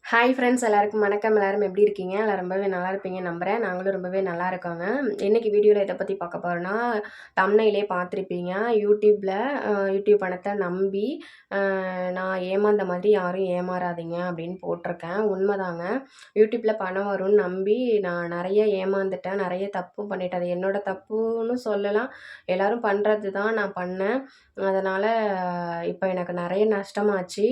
Hi friends, எல்லாருக்கும் வணக்கம். எல்லாரும் எப்படி இருக்கீங்க? எல்லாம் ரொம்பவே நல்லா இருப்பீங்கன்னு நம்புகிறேன். நாங்களும் ரொம்பவே நல்லா இருக்கோங்க. இன்றைக்கி வீடியோவில் எதை பற்றி பார்க்க போகிறோன்னா, தம்ப்நெயிலே பார்த்துருப்பீங்க. யூடியூப் பணத்தை நம்பி நான் ஏமாந்த மாதிரி யாரும் ஏமாறாதீங்க அப்படின்னு போட்டிருக்கேன். உண்மைதாங்க. யூடியூப்பில் பணம் வரும்னு நம்பி நான் நிறைய ஏமாந்துட்டேன், நிறைய தப்பும் பண்ணிட்டேன். அது என்னோட தப்புன்னு சொல்லலாம், எல்லோரும் பண்ணுறது தான் நான் பண்ணேன். அதனால் இப்போ எனக்கு நிறைய நஷ்டமாச்சு.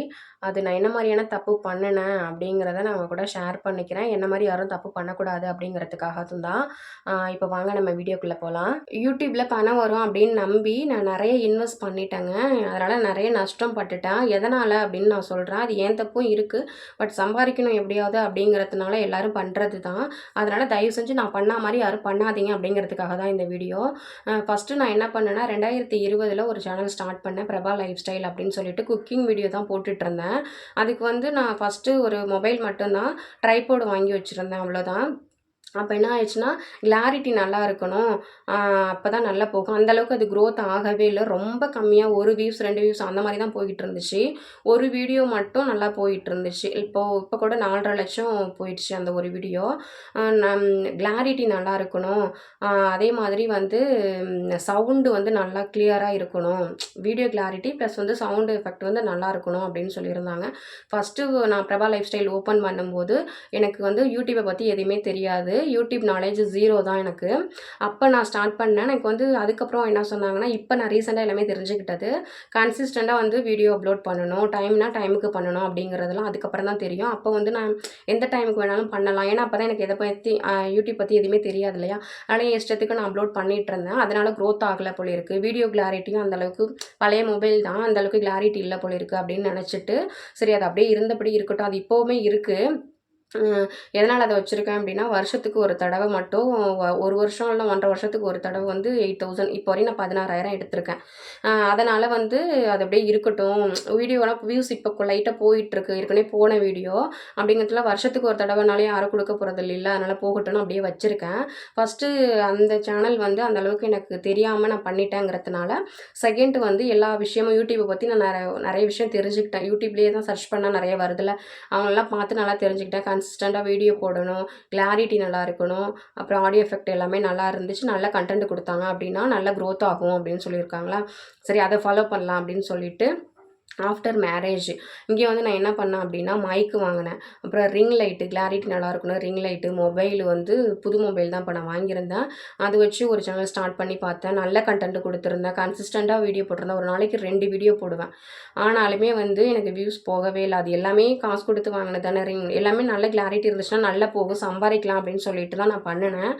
அது நான் என்ன மாதிரியான தப்பு பண்ணினேன் அப்படிங்கிறத நான் உங்க கூட ஷேர் பண்ணிக்கிறேன். என்ன மாதிரி யாரும் தப்பு பண்ணக்கூடாது அப்படிங்கிறதுக்காகவும் தான். இப்போ வாங்க நம்ம வீடியோக்குள்ளே போகலாம். யூடியூப்பில் பணம் வரும் அப்படின்னு நம்பி நான் நிறைய இன்வெஸ்ட் பண்ணிட்டேங்க. அதனால் நிறைய நஷ்டம் பட்டுட்டேன். எதனால் அப்படின்னு நான் சொல்கிறேன். அது ஏன் தப்பும் இருக்குது, பட் சம்பாதிக்கணும் எப்படியாவது அப்படிங்கிறதுனால எல்லோரும் பண்ணுறது தான். அதனால் தயவு செஞ்சு நான் பண்ண மாதிரி யாரும் பண்ணாதீங்க அப்படிங்கிறதுக்காக தான் இந்த வீடியோ. ஃபஸ்ட்டு நான் என்ன பண்ணேன்னா 2020 ஒரு சேனல் ஸ்டார்ட் பண்ணேன், பிரபா லைஃப் ஸ்டைல் அப்படின்னு சொல்லிட்டு குக்கிங் வீடியோ தான் போட்டுட்ருந்தேன். அதுக்கு வந்து நான் ஃபஸ்ட்டு ஒரு மொபைல் மட்டும்தான், ட்ரைபோர்டு வாங்கி வச்சுருந்தேன், அவ்வளோதான். அப்போ என்ன ஆயிடுச்சுன்னா, கிளாரிட்டி நல்லா இருக்கணும், அப்போ தான் நல்லா போகும். அந்தளவுக்கு அது க்ரோத் ஆகவே இல்லை. ரொம்ப கம்மியாக 1 வியூஸ் 2 வியூஸ் அந்த மாதிரி தான் போய்கிட்டு இருந்துச்சு. ஒரு வீடியோ மட்டும் நல்லா போயிட்டு இருந்துச்சு. இப்போ கூட 4.5 லட்சம் போயிடுச்சு அந்த ஒரு வீடியோ. கிளாரிட்டி நல்லா இருக்கணும், அதே மாதிரி வந்து சவுண்டு வந்து நல்லா கிளியராக இருக்கணும், வீடியோ கிளாரிட்டி ப்ளஸ் வந்து சவுண்டு எஃபெக்ட் வந்து நல்லா இருக்கணும் அப்படின்னு சொல்லியிருந்தாங்க. ஃபஸ்ட்டு நான் பிரபா லைஃப் ஸ்டைல் ஓப்பன் பண்ணும்போது எனக்கு வந்து யூடியூப்பை பற்றி எதுவுமே தெரியாது. யூடியூப் நாலேஜ் 0 தான் எனக்கு. அப்போ நான் ஸ்டார்ட் பண்ணேன். எனக்கு வந்து அதுக்கப்புறம் என்ன சொன்னாங்கன்னா, இப்போ நான் ரீசெண்டாக எல்லாமே தெரிஞ்சுக்கிட்டது, கன்சிஸ்டண்ட்டாக வந்து வீடியோ அப்லோட் பண்ணணும், டைமுக்கு பண்ணணும் அப்படிங்கிறதெல்லாம் அதுக்கப்புறம் தான் தெரியும். அப்போ வந்து நான் எந்த டைமுக்கு வேணாலும் பண்ணலாம். ஏன்னா அப்போ தான் எனக்கு எதை பற்றி யூடியூப் பற்றி எதுவுமே தெரியாது இல்லையா. அதனால் என் இஷ்டத்துக்கு நான் அப்லோட் பண்ணிகிட்டு இருந்தேன். அதனால் க்ரோத் ஆகலை போல இருக்குது. வீடியோ கிளாரிட்டியும் அந்தளவுக்கு பழைய மொபைல் தான், அந்தளவுக்கு கிளாரிட்டி இல்லை போல இருக்குது அப்படின்னு நினச்சிட்டு, சரி அது அப்படியே இருந்தபடி இருக்கட்டும், அது இப்போவுமே இருக்குது. எதனால் அதை வச்சுருக்கேன் அப்படின்னா, வருஷத்துக்கு ஒரு தடவை மட்டும் 1 வருஷம் இல்லை 1.5 வருஷத்துக்கு ஒரு தடவை வந்து 8,000 இப்போ வரையும் நான் 16,000 எடுத்திருக்கேன். அதனால் வந்து அது அப்படியே இருக்கட்டும். வீடியோலாம் வியூஸ் இப்போ லைட்டாக போயிட்டுருக்கு, ஏற்கனவே போன வீடியோ அப்படிங்கிறதுல வருஷத்துக்கு ஒரு தடவைனாலே யாரும் கொடுக்க போகிறது இல்லைல்ல, அதனால் போகட்டும்னு அப்படியே வச்சுருக்கேன். ஃபஸ்ட்டு அந்த சேனல் வந்து அந்தளவுக்கு எனக்கு தெரியாமல் நான் பண்ணிட்டேங்கிறதுனால, செகண்ட் வந்து எல்லா விஷயமும் யூடியூப்பை பற்றி நான் நிறைய விஷயம் தெரிஞ்சுக்கிட்டேன். யூடியூப்லேயே தான் சர்ச் பண்ணால் நிறைய வருதுல்ல, அவங்களெல்லாம் பார்த்து நல்லா தெரிஞ்சுக்கிட்டேன். கன்சிஸ்டண்ட்டாக வீடியோ போடணும், கிளாரிட்டி நல்லா இருக்கணும், அப்புறம் ஆடியோ எஃபெக்ட் எல்லாமே நல்லா இருந்துச்சு, நல்ல கண்டென்ட் கொடுத்தாங்க அப்படின்னா நல்ல க்ரோத் ஆகும் அப்படின்னு சொல்லியிருக்காங்களா. சரி அதை ஃபாலோ பண்ணலாம் அப்படின்னு சொல்லிட்டு ஆஃப்டர் மேரேஜ் இங்கே வந்து நான் என்ன பண்ணேன் அப்படின்னா, மைக்கு வாங்கினேன், அப்புறம் ரிங் லைட்டு கிளாரிட்டி நல்லா இருக்கணும், ரிங் லைட்டு, மொபைல் வந்து புது மொபைல் தான் இப்போ நான் வாங்கியிருந்தேன். அது வச்சு ஒரு சேனல் ஸ்டார்ட் பண்ணி பார்த்தேன். நல்ல கண்டென்ட் கொடுத்துருந்தேன், கன்சிஸ்டண்ட்டாக வீடியோ போட்டிருந்தேன். ஒரு நாளைக்கு 2 வீடியோ போடுவேன். ஆனாலுமே வந்து எனக்கு வியூஸ் போகவே இல்லை. அது எல்லாமே காசு கொடுத்து வாங்கினது தானே. ரிங் எல்லாமே நல்ல கிளாரிட்டி இருந்துச்சுன்னா நல்லா போகும், சம்பாதிக்கலாம் அப்படின்னு சொல்லிட்டு தான் நான் பண்ணினேன்.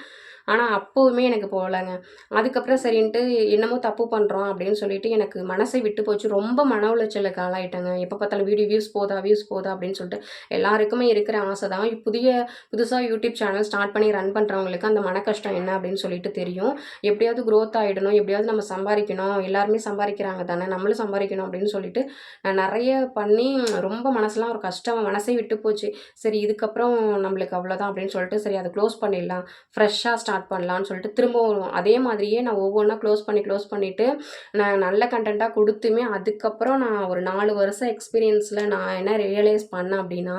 ஆனால் அப்போவுமே எனக்கு போகலைங்க. அதுக்கப்புறம் சரின்ட்டு என்னமோ தப்பு பண்ணுறோம் அப்படின்னு சொல்லிட்டு எனக்கு மனசை விட்டு போச்சு. ரொம்ப மன உளைச்சலுக்கு ஆளாயிட்டேங்க. எப்போ பார்த்தாலும் வியூஸ் போதா அப்படின்னு சொல்லிட்டு எல்லாருக்குமே இருக்கிற ஆசை தான். புதுசாக யூடியூப் சேனல் ஸ்டார்ட் பண்ணி ரன் பண்ணுறவங்களுக்கு அந்த மன கஷ்டம் என்ன அப்படின்னு சொல்லிட்டு தெரியும். எப்படியாவது க்ரோத் ஆகிடணும், எப்படியாவது நம்ம சம்பாதிக்கணும், எல்லாருமே சம்பாதிக்கிறாங்க தானே, நம்மளும் சம்பாதிக்கணும் அப்படின்னு சொல்லிட்டு நான் நிறைய பண்ணி ரொம்ப மனசுலாம் ஒரு கஷ்டம், மனசே விட்டு போச்சு. சரி இதுக்கப்புறம் நம்மளுக்கு அவ்வளோதான் அப்படின்னு சொல்லிட்டு சரி அதை க்ளோஸ் பண்ணிடலாம், ஃப்ரெஷ்ஷாக ஸ்டார்ட் பண்ணலான்னு சொல்லிட்டு திரும்பவும் அதே மாதிரியே நான் ஒவ்வொன்றா க்ளோஸ் பண்ணிவிட்டு நான் நல்ல கண்டென்ட்டாக கொடுத்துமே அதுக்கப்புறம் நான் ஒரு 4 வருஷம் எக்ஸ்பீரியன்ஸில் நான் என்ன ரியலைஸ் பண்ணேன் அப்படின்னா,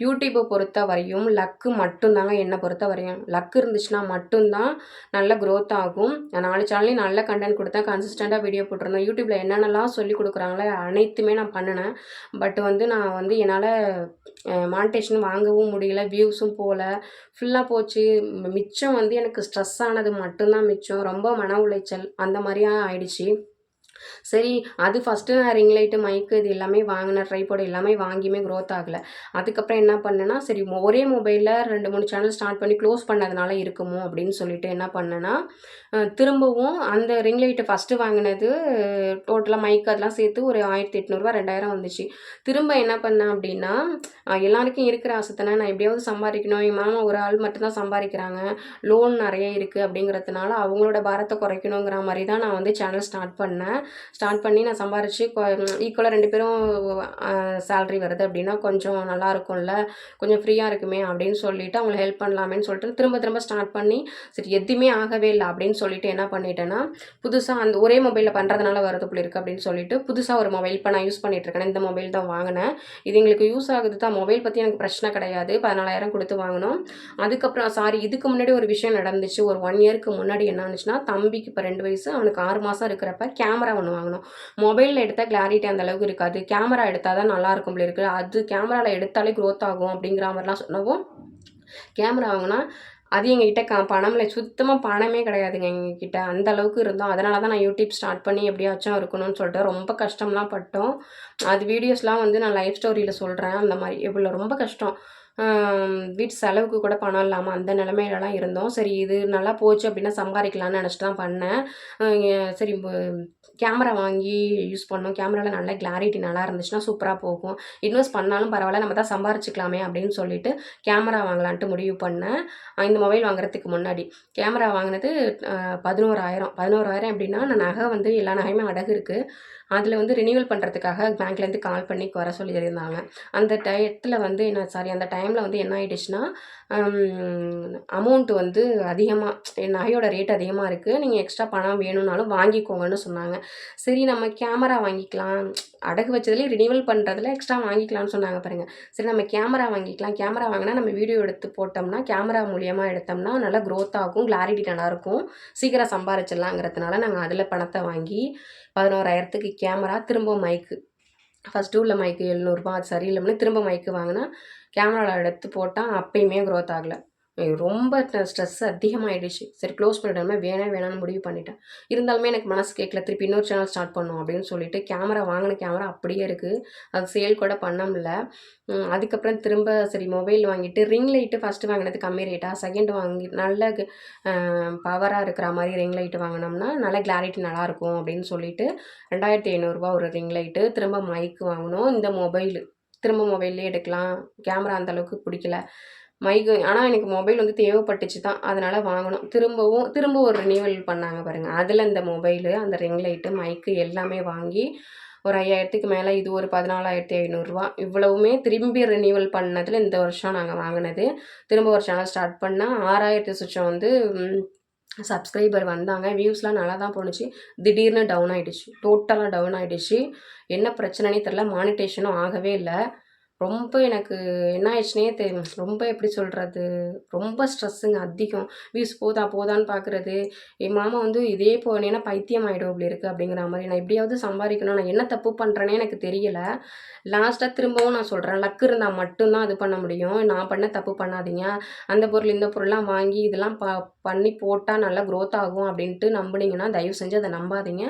யூடியூப்பை பொறுத்த வரையும் லக்கு மட்டும்தாங்க. என்னை பொறுத்த வரையும் லக்கு இருந்துச்சுன்னா மட்டும்தான் நல்ல க்ரோத் ஆகும். நான் 4 சேனல்லையும் நல்ல கண்டென்ட் கொடுத்தேன், கன்சிஸ்டண்ட்டாக வீடியோ போட்டிருந்தேன். யூடியூப்பில் என்னென்னலாம் சொல்லி கொடுக்குறாங்களோ அனைத்துமே நான் பண்ணினேன். பட் வந்து நான் வந்து என்னால் மானிட்டேஷன் வாங்கவும் முடியல, வியூஸும் போகல, ஃபுல்லாக போச்சு. மிச்சம் வந்து எனக்கு ஸ்ட்ரெஸ் ஆனது மட்டும்தான் மிச்சம். ரொம்ப மன உளைச்சல் அந்த மாதிரியா ஆயிடுச்சு. சரி அது ஃபஸ்ட்டு நான் ரிங் லைட்டு, மைக்கு இது எல்லாமே வாங்கினேன், ட்ரைபாட் எல்லாமே வாங்கியுமே க்ரோத் ஆகலை. அதுக்கப்புறம் என்ன பண்ணேன்னா, சரி ஒரே மொபைலில் 2 3 சேனல் ஸ்டார்ட் பண்ணி க்ளோஸ் பண்ணதுனால இருக்குமோ அப்படின்னு சொல்லிட்டு என்ன பண்ணேன்னா, திரும்பவும் அந்த ரிங் லைட்டு ஃபஸ்ட்டு வாங்கினது டோட்டலாக மைக் அதெல்லாம் சேர்த்து ஒரு 1,800 2,000 வந்துச்சு. திரும்ப என்ன பண்ணேன் அப்படின்னா, எல்லாருக்கும் இருக்கிற ஆசை தானே, நான் எப்படியாவது சம்பாதிக்கணும், என் மாமா ஒரு ஆள் மட்டும்தான் சம்பாதிக்கிறாங்க, லோன் நிறைய இருக்குது அப்படிங்கிறதுனால அவங்களோட பாரத்தை குறைக்கணுங்கிற மாதிரி தான் நான் வந்து சேனல் ஸ்டார்ட் பண்ணேன். ஸ்டார்ட் பண்ணி நான் சம்பாரித்து ஈக்குவலாக 2 பேரும் சேலரி வருது அப்படின்னா கொஞ்சம் நல்லாயிருக்கும்ல, கொஞ்சம் ஃப்ரீயாக இருக்குமே அப்படின்னு சொல்லிட்டு அவங்கள ஹெல்ப் பண்ணலாமேன்னு சொல்லிட்டு திரும்ப திரும்ப ஸ்டார்ட் பண்ணி சரி எதுவுமே ஆகவே இல்லை அப்படின்னு சொல்லிட்டு என்ன பண்ணிட்டேன்னா, புதுசாக அந்த ஒரே மொபைலில் பண்ணுறதுனால வரது போல இருக்குது அப்படின்னு சொல்லிட்டு புதுசாக ஒரு மொபைல் இப்போ நான் யூஸ் பண்ணிகிட்ருக்கேன். இந்த மொபைல் தான் வாங்கினேன். இது எங்களுக்கு யூஸ் ஆகுது தான், மொபைல் பற்றி எனக்கு பிரச்சனை கிடையாது. 14,000 கொடுத்து வாங்கினோம். அதுக்கப்புறம் இதுக்கு முன்னாடி ஒரு விஷயம் நடந்துச்சு. ஒரு 1 இயருக்கு முன்னாடி என்ன ஆச்சுன்னா, தம்பிக்கு இப்போ 2 வயசு, அவனுக்கு 6 மாதம் இருக்கிறப்ப கேமரா ஒன்று வாங்கினோம். மொபைலில் எடுத்தால் கிளாரிட்டி அந்த அளவுக்கு இருக்காது, கேமரா எடுத்தால் தான் நல்லாயிருக்கும் போல இருக்குது, அது கேமராவில் எடுத்தாலே க்ரோத் ஆகும் அப்படிங்கிற மாதிரிலாம் சொன்னவும் கேமரா வாங்கினா அது எங்ககிட்ட பணம் இல்லை, சுத்தமாக பணமே கிடையாதுங்க எங்ககிட்ட. அந்த அளவுக்கு இருந்தோம். அதனால தான் நான் யூடியூப் ஸ்டார்ட் பண்ணி எப்படியாச்சும் இருக்கணும்னு சொல்லிட்டு ரொம்ப கஷ்டம்லாம் பட்டோம். அது வீடியோஸ்லாம் வந்து நான் லைஃப் ஸ்டோரியில் சொல்கிறேன். அந்த மாதிரி இவ்வளோ ரொம்ப கஷ்டம். வீட்டு செலவுக்கு கூட பணம் இல்லாமல் அந்த நிலமையிலலாம் இருந்தோம். சரி இது நல்லா போச்சு அப்படின்னா சம்பாதிக்கலான்னு நினச்சிட்டு தான் பண்ணேன். சரி கேமரா வாங்கி யூஸ் பண்ணோம். கேமராவில் நல்ல கிளாரிட்டி நல்லா இருந்துச்சுன்னா சூப்பராக போகும். இன்வெஸ்ட் பண்ணாலும் பரவாயில்ல, நம்ம தான் சம்பாரிச்சிக்கலாமே அப்படின்னு சொல்லிட்டு கேமரா வாங்கலான்ட்டு முடிவு பண்ணேன். இந்த மொபைல் வாங்குறதுக்கு முன்னாடி கேமரா வாங்கினது 11,000 எப்படின்னா, நான் நகை வந்து எல்லா நகையுமே அடகு இருக்குது. அதில் வந்து ரினியூவல் பண்ணுறதுக்காக பேங்க்லேருந்து கால் பண்ணி வர சொல்லியிருந்தாங்க. அந்த டயத்தில் வந்து அந்த டைமில் வந்து என்ன ஆகிடுச்சுன்னா, அமௌண்ட் வந்து அதிகமாக நகையோட ரேட் அதிகமாக இருக்குது, நீங்கள் எக்ஸ்ட்ரா பணம் வேணும்னாலும் வாங்கிக்கோங்கன்னு சொன்னாங்க. சரி நம்ம கேமரா வாங்கிக்கலாம், அடகு வச்சதுலேயே ரினியூவல் பண்ணுறதுல எக்ஸ்ட்ரா வாங்கிக்கலாம்னு சொன்னாங்க பாருங்கள். சரி நம்ம கேமரா வாங்கிக்கலாம், கேமரா வாங்கினா நம்ம வீடியோ எடுத்து போட்டோம்னா, கேமரா மூலியமாக எடுத்தோம்னா நல்லா க்ரோத் ஆகும், கிளாரிட்டி நல்லாயிருக்கும், சீக்கிரம் சம்பாரிச்சிடலாங்கிறதுனால நாங்கள் அதில் பணத்தை வாங்கி 11,000க்கு கேமரா, திரும்ப மைக்கு. ஃபஸ்ட்டு உள்ள மைக்கு ரூ. 700 அது சரியில்லைன்னு திரும்ப மைக்கு வாங்கினா, கேமராவில் எடுத்து போட்டால் அப்பயுமே க்ரோத் ஆகலை. ரொம்ப ஸ்ட்ரெஸ் அதிகமாகிடுச்சு. சரி க்ளோஸ் பண்ணிவிடாம வேணான்னு முடிவு பண்ணிட்டேன். இருந்தாலுமே எனக்கு மனசு கேட்கல, திருப்பி இன்னொரு சேனல் ஸ்டார்ட் பண்ணோம் அப்படின்னு சொல்லிட்டு வாங்கின கேமரா அப்படியே இருக்குது. அது சேல் கூட பண்ண முடியல. அதுக்கப்புறம் திரும்ப சரி மொபைல் வாங்கிட்டு ரிங் லைட்டு ஃபஸ்ட்டு வாங்கினது கம்மி ரேட்டாக, செகண்ட் வாங்கி நல்ல பவராக இருக்கிற மாதிரி ரிங் லைட்டு வாங்கினோம்னா நல்ல கிளாரிட்டி நல்லாயிருக்கும் அப்படின்னு சொல்லிட்டு 2,500 ஒரு ரிங் லைட்டு, திரும்ப மைக்கு வாங்கினோம். இந்த திரும்ப மொபைல்லே எடுக்கலாம், கேமரா அந்தளவுக்கு பிடிக்கல. மைக்கு ஆனால் எனக்கு மொபைல் வந்து தேவைப்பட்டுச்சு தான், அதனால் வாங்கினோம். திரும்ப ஒரு ரினியூவல் பண்ணாங்க பாருங்கள், அதில் இந்த மொபைலு, அந்த ரிங் லைட்டு, மைக்கு எல்லாமே வாங்கி ஒரு 5,000க்கு மேலே, இது ஒரு 14,500 இவ்வளவுமே திரும்பி ரினியூவல் பண்ணதில் இந்த வருஷம் நாங்கள் வாங்கினது. திரும்ப ஒரு சேனல் ஸ்டார்ட் பண்ணால் 6,000 சுச்சம் வந்து சப்ஸ்கிரைபர் வந்தாங்க. வியூஸ்லாம் நல்லா தான் போணுச்சு. திடீர்னு டவுன் ஆகிடுச்சு, டோட்டலாக டவுன் ஆகிடுச்சு. என்ன பிரச்சனைனே தெரில, மானிட்டேஷனும் ஆகவே இல்லை. ரொம்ப எனக்கு என்ன ஆயிடுச்சுனே ரொம்ப எப்படி சொல்கிறது, ரொம்ப ஸ்ட்ரெஸ்ஸுங்க அதிகம். வியூஸ் போதான்னு பார்க்குறது. என் மாமா வந்து இதே போனேன்னா பைத்தியம் ஆகிடும் அப்படி இருக்குது அப்படிங்கிற மாதிரி. நான் எப்படியாவது சம்பாதிக்கணும், நான் என்ன தப்பு பண்ணுறேனே எனக்கு தெரியலை. லாஸ்ட்டாக திரும்பவும் நான் சொல்கிறேன், லக்கு இருந்தால் மட்டும்தான் அது பண்ண முடியும். நான் பண்ண தப்பு பண்ணாதீங்க. அந்த பொருள் இந்த பொருள்லாம் வாங்கி இதெல்லாம் பண்ணி போட்டால் நல்லா க்ரோத் ஆகும் அப்படின்ட்டு நம்புனீங்கன்னா தயவு செஞ்சு அதை நம்பாதீங்க.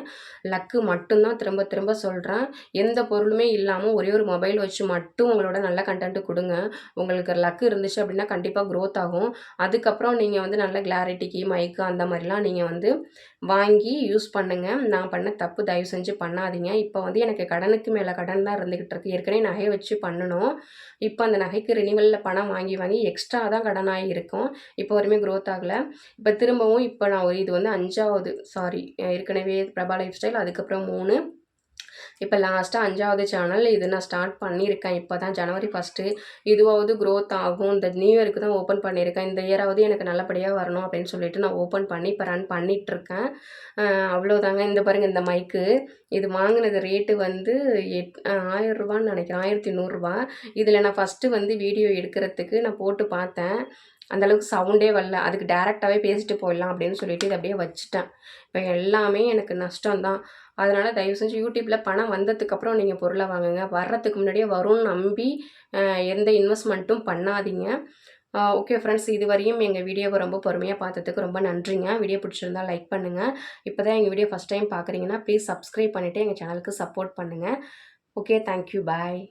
லக்கு மட்டும்தான், திரும்ப திரும்ப சொல்கிறேன். எந்த பொருளுமே இல்லாமல் ஒரே ஒரு மொபைல் வச்சு மட்டும் உங்களோட நல்ல கண்டென்ட்டு கொடுங்க. உங்களுக்கு லக்கு இருந்துச்சு அப்படின்னா கண்டிப்பாக க்ரோத் ஆகும். அதுக்கப்புறம் நீங்கள் வந்து நல்ல கிளாரிட்டிக்கு மைக்கு அந்த மாதிரிலாம் நீங்கள் வந்து வாங்கி யூஸ் பண்ணுங்கள். நான் பண்ண தப்பு தயவு செஞ்சு பண்ணாதீங்க. இப்போ வந்து எனக்கு கடனுக்கு மேலே கடன் தான் இருந்துக்கிட்டு இருக்குது. ஏற்கனவே நகையை வச்சு பண்ணணும். இப்போ அந்த நகைக்கு ரினிவலில் பணம் வாங்கி எக்ஸ்ட்ரா தான் கடனாகி இருக்கும். இப்போ வரையுமே க்ரோத் ஆகலை. இப்போ திரும்பவும் நான் இது வந்து 5வது ஏற்கனவே பிரபா லைஃப் ஸ்டைல், அதுக்கப்புறம் 3, இப்போ லாஸ்ட்டாக 5வது சேனல் இது நான் ஸ்டார்ட் பண்ணியிருக்கேன். இப்போ தான் ஜனவரி 1 இதுவாவது க்ரோத் ஆகும். இந்த நியூ இயருக்கு தான் ஓப்பன் பண்ணியிருக்கேன். இந்த இயராவது எனக்கு நல்லபடியாக வரணும் அப்படின்னு சொல்லிட்டு நான் ஓப்பன் பண்ணி இப்போ ரன் பண்ணிகிட்ருக்கேன். அவ்வளோதாங்க. இந்த பாருங்கள், இந்த மைக்கு இது வாங்கினது ரேட்டு வந்து 1,000 நினைக்கிறேன், 1,100. இதில் நான் ஃபஸ்ட்டு வந்து வீடியோ எடுக்கிறதுக்கு நான் போட்டு பார்த்தேன், அந்தளவுக்கு சவுண்டே வரல. அதுக்கு டேரெக்டாகவே பேசிட்டு போயிடலாம் அப்படின்னு சொல்லிட்டு இதை அப்படியே வச்சுட்டேன். இப்போ எல்லாமே எனக்கு நஷ்டம்தான். அதனால் தயவு செஞ்சு யூடியூப்பில் பணம் வந்ததுக்கப்புறம் நீங்கள் பொருளை வாங்குங்க. வர்றதுக்கு முன்னாடியே வரும்னு நம்பி எந்த இன்வெஸ்ட்மெண்ட்டும் பண்ணாதீங்க. ஓகே ஃப்ரெண்ட்ஸ், இது வரையும் எங்கள் வீடியோவை ரொம்ப பொறுமையாக பார்த்ததுக்கு ரொம்ப நன்றிங்க. வீடியோ பிடிச்சிருந்தால் லைக் பண்ணுங்கள். இப்போ தான் எங்கள் வீடியோ ஃபஸ்ட் டைம் பார்க்குறீங்கன்னா ப்ளீஸ் சப்ஸ்கிரைப் பண்ணிவிட்டு எங்கள் சேனலுக்கு சப்போர்ட் பண்ணுங்கள். ஓகே, தேங்க்யூ, பாய்.